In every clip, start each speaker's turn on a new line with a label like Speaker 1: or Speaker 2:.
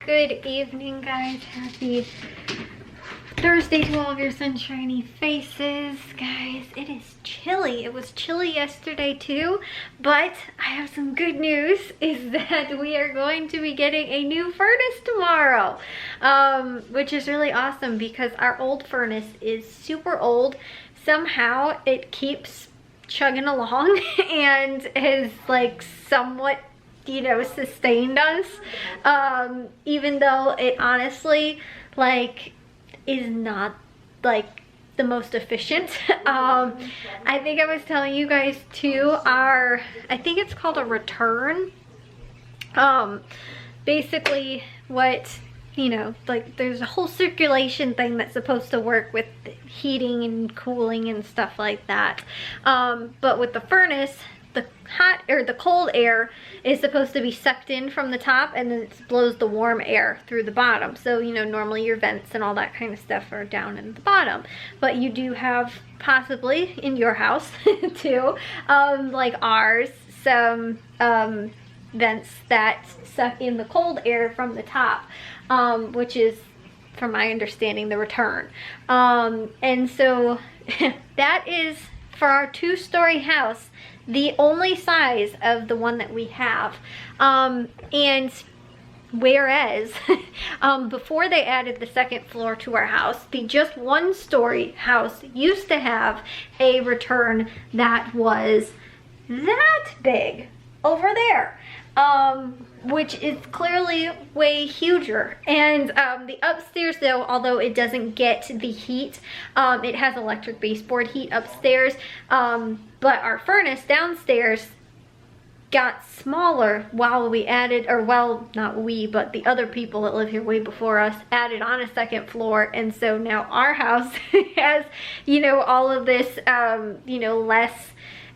Speaker 1: Good evening, guys. Happy Thursday to all of your sunshiny faces. Guys, it is chilly. It was chilly yesterday too, but I have some good news is that we are going to be getting a new furnace tomorrow, which is really awesome because our old furnace is super old. Somehow it keeps chugging along and is like somewhat, you know, sustained us, even though it honestly like is not like the most efficient. I think I was telling you guys too, I think it's called a return. Basically what, you know, like there's a whole circulation thing that's supposed to work with heating and cooling and stuff like that. But with the furnace, the hot or the cold air is supposed to be sucked in from the top, and then it blows the warm air through the bottom. So, you know, normally your vents and all that kind of stuff are down in the bottom, but you do have possibly in your house too, like ours, some vents that suck in the cold air from the top, which is, from my understanding, the return. And so that is for our 2-story house, the only size of the one that we have. And whereas before they added the second floor to our house, the just 1-story house used to have a return that was that big over there, which is clearly way huger. And the upstairs though, although it doesn't get the heat, it has electric baseboard heat upstairs, but our furnace downstairs got smaller while we added, or well, not we, but the other people that live here way before us added on a second floor. And so now our house has, you know, all of this, you know, less,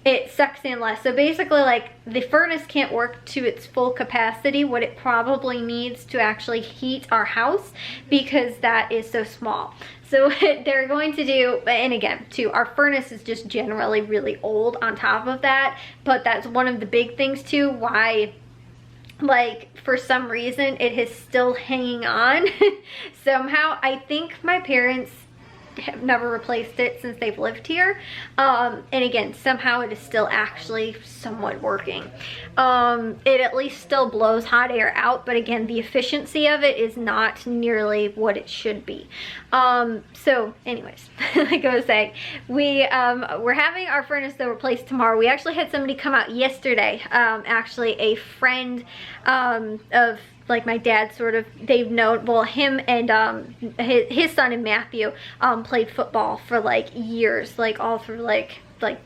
Speaker 1: it sucks in less. So basically, like, the furnace can't work to its full capacity, what it probably needs to actually heat our house, because that is so small. So what they're going to do, and again, too, our furnace is just generally really old on top of that, but that's one of the big things too, why, like, for some reason it is still hanging on somehow. I think my parents have never replaced it since they've lived here, and again, somehow it is still actually somewhat working. It at least still blows hot air out, but again, the efficiency of it is not nearly what it should be. So anyways, like I was saying, we're having our furnace though replaced tomorrow. We actually had somebody come out yesterday, actually a friend of like my dad, sort of, they've known, well, him and his son and Matthew played football for like years, like all through like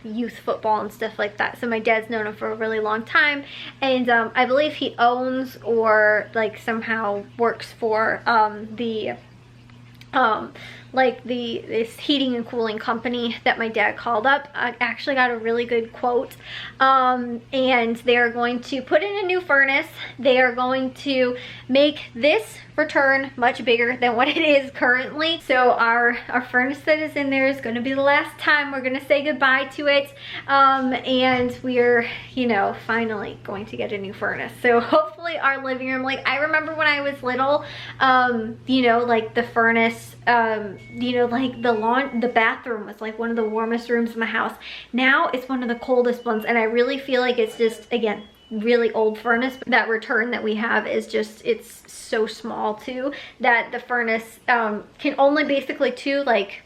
Speaker 1: youth football and stuff like that. So my dad's known him for a really long time, and I believe he owns or like somehow works for this heating and cooling company that my dad called up. I actually got a really good quote, and they're going to put in a new furnace. They are going to make this return much bigger than what it is currently. So our furnace that is in there is going to be the last time we're going to say goodbye to it, and we're, you know, finally going to get a new furnace. So hopefully our living room, like I remember when I was little, you know, like the furnace, you know, like the bathroom was like one of the warmest rooms in the house. Now it's one of the coldest ones, and I really feel like it's just, again, really old furnace. That return that we have is just, it's so small too, that the furnace can only basically too, like,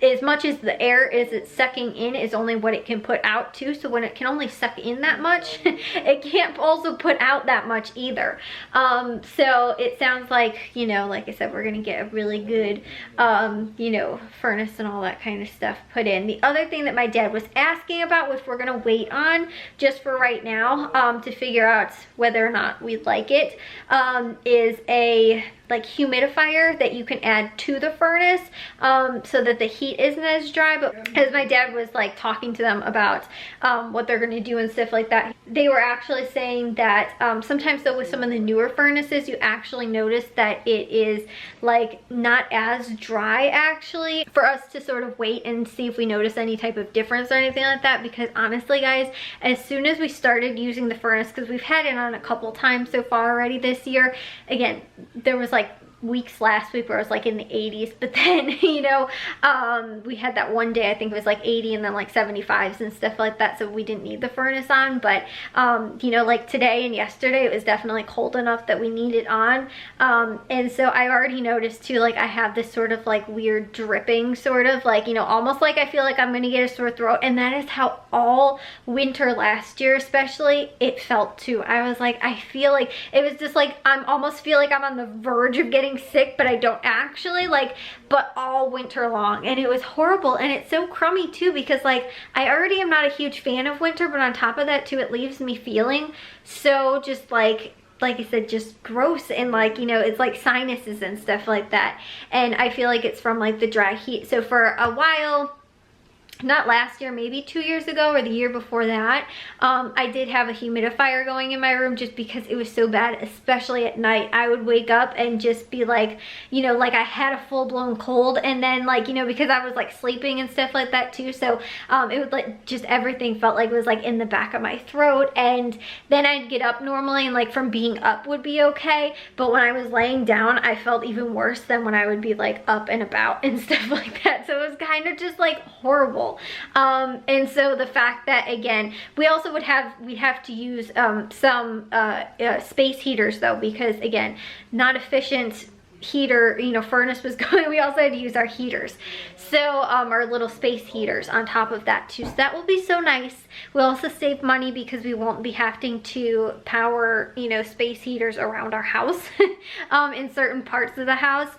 Speaker 1: as much as the air is it's sucking in is only what it can put out too. So when it can only suck in that much, it can't also put out that much either. So it sounds like, you know, like I said, we're gonna get a really good, you know, furnace and all that kind of stuff put in. The other thing that my dad was asking about, which we're gonna wait on just for right now, to figure out whether or not we'd like it, is like humidifier that you can add to the furnace, so that the heat isn't as dry. But as my dad was like talking to them about what they're going to do and stuff like that, they were actually saying that sometimes though with some of the newer furnaces, you actually notice that it is like not as dry actually, for us to sort of wait and see if we notice any type of difference or anything like that. Because honestly guys, as soon as we started using the furnace, because we've had it on a couple times so far already this year, again, there was like weeks last week where it was like in the 80s, but then you know, we had that one day I think it was like 80 and then like 75s and stuff like that, so we didn't need the furnace on. But you know, like today and yesterday it was definitely cold enough that we need it on, and so I already noticed too, like I have this sort of like weird dripping, sort of like, you know, almost like I feel like I'm gonna get a sore throat. And that is how all winter last year especially it felt too. I was like, I feel like it was just like I'm almost feel like I'm on the verge of getting sick, but I don't actually, like, but all winter long. And it was horrible. And it's so crummy too, because like I already am not a huge fan of winter, but on top of that too, it leaves me feeling so just like I said, just gross. And like, you know, it's like sinuses and stuff like that. And I feel like it's from like the dry heat. So for a while, not last year, maybe 2 years ago or the year before that, I did have a humidifier going in my room just because it was so bad, especially at night. I would wake up and just be like, you know, like I had a full-blown cold, and then like, you know, because I was like sleeping and stuff like that too, so it would like just everything felt like it was like in the back of my throat. And then I'd get up normally, and like from being up would be okay, but when I was laying down I felt even worse than when I would be like up and about and stuff like that. So it was kind of just like horrible. And so the fact that, again, we also we'd have to use some space heaters though, because again, not efficient heater, you know, furnace was going, we also had to use our heaters, so our little space heaters on top of that too, so that will be so nice. We'll also save money because we won't be having to power, you know, space heaters around our house in certain parts of the house,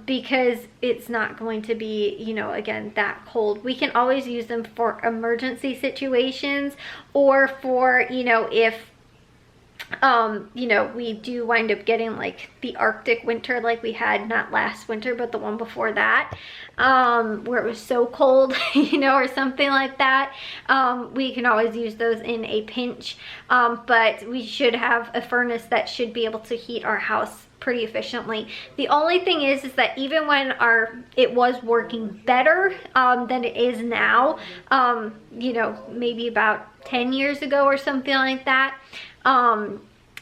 Speaker 1: because it's not going to be, you know, again, that cold. We can always use them for emergency situations, or for, you know, if you know, we do wind up getting like the Arctic winter like we had, not last winter but the one before that, where it was so cold, you know, or something like that. We can always use those in a pinch, but we should have a furnace that should be able to heat our house pretty efficiently. The only thing is that even when it was working better than it is now, you know, maybe about 10 years ago or something like that,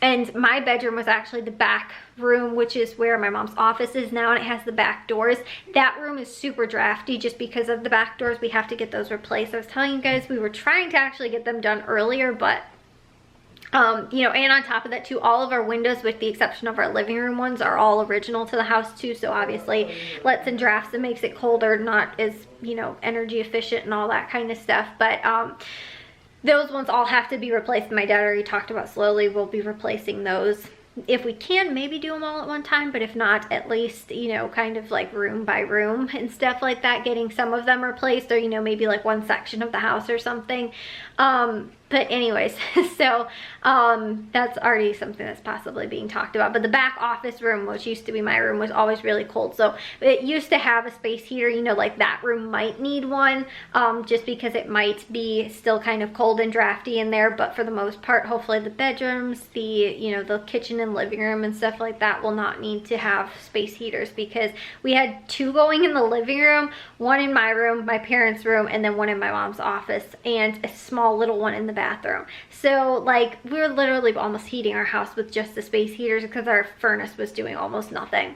Speaker 1: and my bedroom was actually the back room, which is where my mom's office is now, and it has the back doors. That room is super drafty just because of the back doors. We have to get those replaced. I was telling you guys we were trying to actually get them done earlier, but you know, and on top of that too, all of our windows, with the exception of our living room ones, are all original to the house too, so obviously lets in drafts and makes it colder, not as, you know, energy efficient and all that kind of stuff. But those ones all have to be replaced. My dad already talked about slowly we'll be replacing those. If we can, maybe do them all at one time, but if not, at least, you know, kind of like room by room and stuff like that, getting some of them replaced, or, you know, maybe like one section of the house or something. But anyways, so that's already something that's possibly being talked about. But the back office room, which used to be my room, was always really cold, so it used to have a space heater, you know, like that room might need one, just because it might be still kind of cold and drafty in there. But for the most part, hopefully the bedrooms, the, you know, the kitchen and living room and stuff like that will not need to have space heaters, because we had 2 going in the living room, 1 in my room, my parents' room, and then 1 in my mom's office, and a small little one in the bathroom. So like we were literally almost heating our house with just the space heaters because our furnace was doing almost nothing.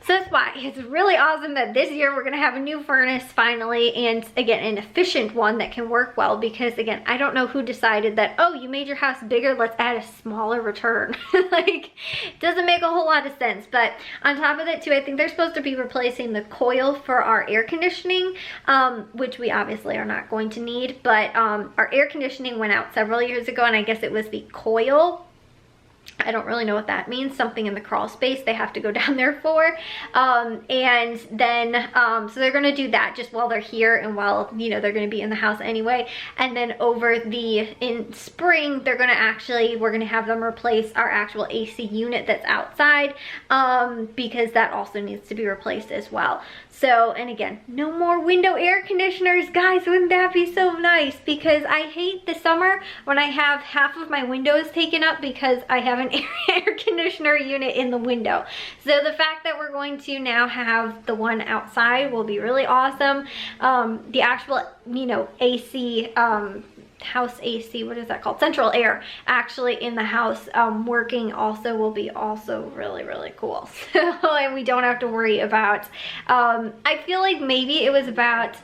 Speaker 1: So that's why it's really awesome that this year we're gonna have a new furnace finally, and again, an efficient one that can work well, because again, I don't know who decided that, oh, you made your house bigger, let's add a smaller return. Like, it doesn't make a whole lot of sense. But on top of that too, I think they're supposed to be replacing the coil for our air conditioning, which we obviously are not going to need, but our air conditioning went out several years ago, and I guess it was the coil. I don't really know what that means. Something in the crawl space they have to go down there for. And then, so they're gonna do that just while they're here and while, you know, they're gonna be in the house anyway. And then in spring, we're gonna have them replace our actual AC unit that's outside, because that also needs to be replaced as well. So, and again, no more window air conditioners, guys. Wouldn't that be so nice? Because I hate the summer when I have half of my windows taken up because I have an air conditioner unit in the window. So the fact that we're going to now have the one outside will be really awesome. The actual, you know, AC, house AC, what is that called? Central air, actually in the house working also will be also really, really cool. So, and we don't have to worry about, I feel like maybe it was about,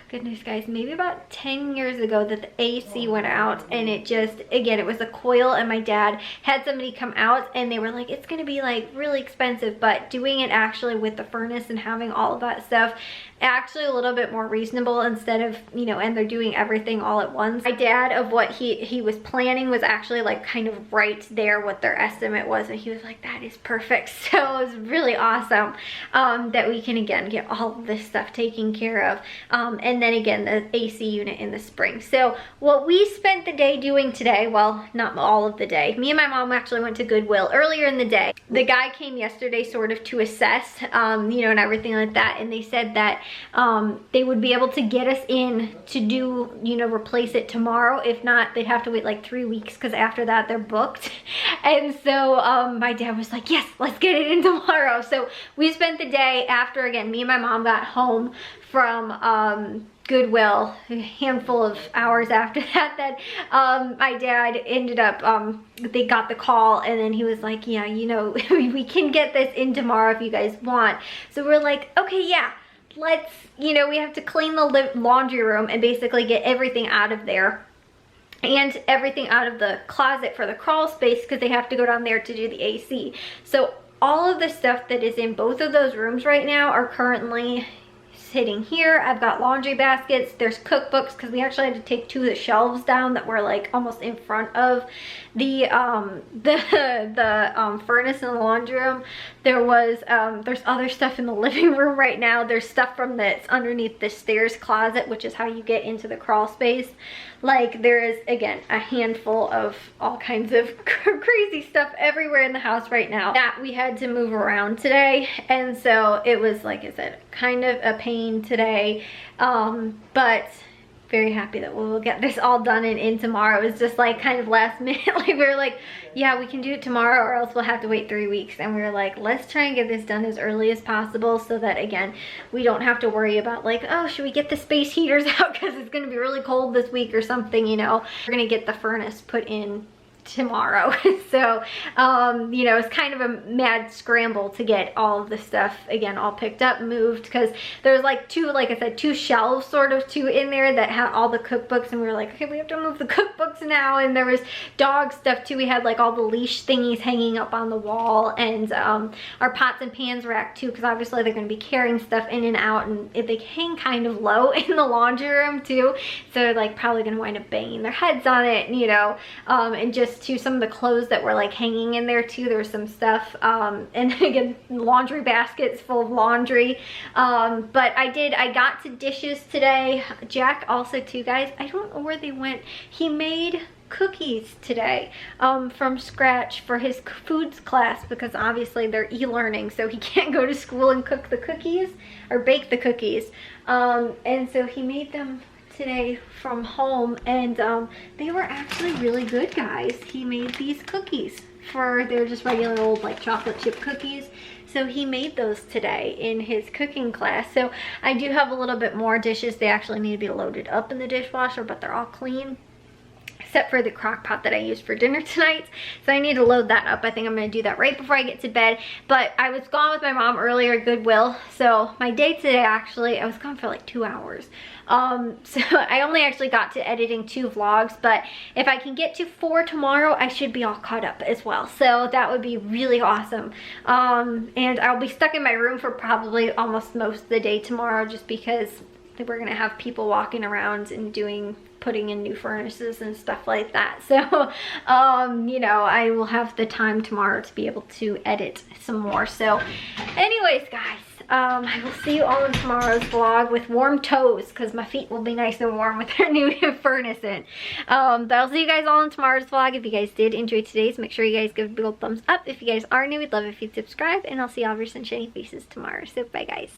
Speaker 1: goodness guys, maybe about 10 years ago that the AC went out, and it just, again, it was a coil, and my dad had somebody come out and they were like, it's gonna be like really expensive, but doing it actually with the furnace and having all of that stuff, actually a little bit more reasonable instead of, you know, and they're doing everything all at once. My dad, of what he was planning, was actually like kind of right there what their estimate was, and he was like, that is perfect. So it was really awesome that we can again get all of this stuff taken care of, and then again the AC unit in the spring. So what we spent the day doing today, well, not all of the day, me and my mom actually went to Goodwill earlier in the day. The guy came yesterday sort of to assess, you know, and everything like that, and they said that they would be able to get us in to do, you know, replace it tomorrow. If not, they'd have to wait like 3 weeks because after that they're booked. And so my dad was like, yes, let's get it in tomorrow. So we spent the day after, again, me and my mom got home from Goodwill a handful of hours after that, my dad ended up, they got the call, and then he was like, yeah, you know, we can get this in tomorrow if you guys want. So we're like, okay, yeah, let's, you know, we have to clean the laundry room and basically get everything out of there and everything out of the closet for the crawl space because they have to go down there to do the AC. So all of the stuff that is in both of those rooms right now are currently sitting here. I've got laundry baskets, there's cookbooks, because we actually had to take 2 of the shelves down that were like almost in front of the furnace in the laundry room. There was there's other stuff in the living room right now. There's stuff from that's underneath the stairs closet, which is how you get into the crawl space. Like, there is, again, a handful of all kinds of crazy stuff everywhere in the house right now that we had to move around today. And so it was, like I said, kind of a pain today, but very happy that we'll get this all done and in tomorrow. It was just like kind of last minute. Like, we were like, yeah, we can do it tomorrow or else we'll have to wait 3 weeks. And we were like, let's try and get this done as early as possible so that, again, we don't have to worry about like, oh, should we get the space heaters out because it's going to be really cold this week or something, you know. We're going to get the furnace put in tomorrow. So you know, it's kind of a mad scramble to get all of the stuff again all picked up, moved, because there's like like I said, 2 shelves sort of in there that had all the cookbooks, and we were like, okay, we have to move the cookbooks now. And there was dog stuff too. We had like all the leash thingies hanging up on the wall, and our pots and pans rack too, because obviously they're going to be carrying stuff in and out, and they hang kind of low in the laundry room too, so they're like probably going to wind up banging their heads on it, you know, and just to some of the clothes that were like hanging in there too. There was some stuff, and again, laundry baskets full of laundry. But I got to dishes today. Jack also too, guys, I don't know where they went. He made cookies today from scratch for his foods class, because obviously they're e-learning, so he can't go to school and cook the cookies or bake the cookies, and so he made them today from home, and they were actually really good, guys. He made these cookies they're just regular old like chocolate chip cookies. So he made those today in his cooking class. So I do have a little bit more dishes. They actually need to be loaded up in the dishwasher, but they're all clean, except for the crock pot that I used for dinner tonight. So I need to load that up. I think I'm going to do that right before I get to bed. But I was gone with my mom earlier at Goodwill. So my day today, actually, I was gone for like 2 hours. So I only actually got to editing 2 vlogs, but if I can get to 4 tomorrow, I should be all caught up as well. So that would be really awesome. And I'll be stuck in my room for probably almost most of the day tomorrow, just because we're gonna have people walking around and putting in new furnaces and stuff like that. So, you know, I will have the time tomorrow to be able to edit some more. So anyways, guys, I will see you all in tomorrow's vlog with warm toes, because my feet will be nice and warm with our new furnace in. But I'll see you guys all in tomorrow's vlog. If you guys did enjoy today's, make sure you guys give a big old thumbs up. If you guys are new, we'd love if you'd subscribe, and I'll see all of your sunshiny faces tomorrow. So bye, guys.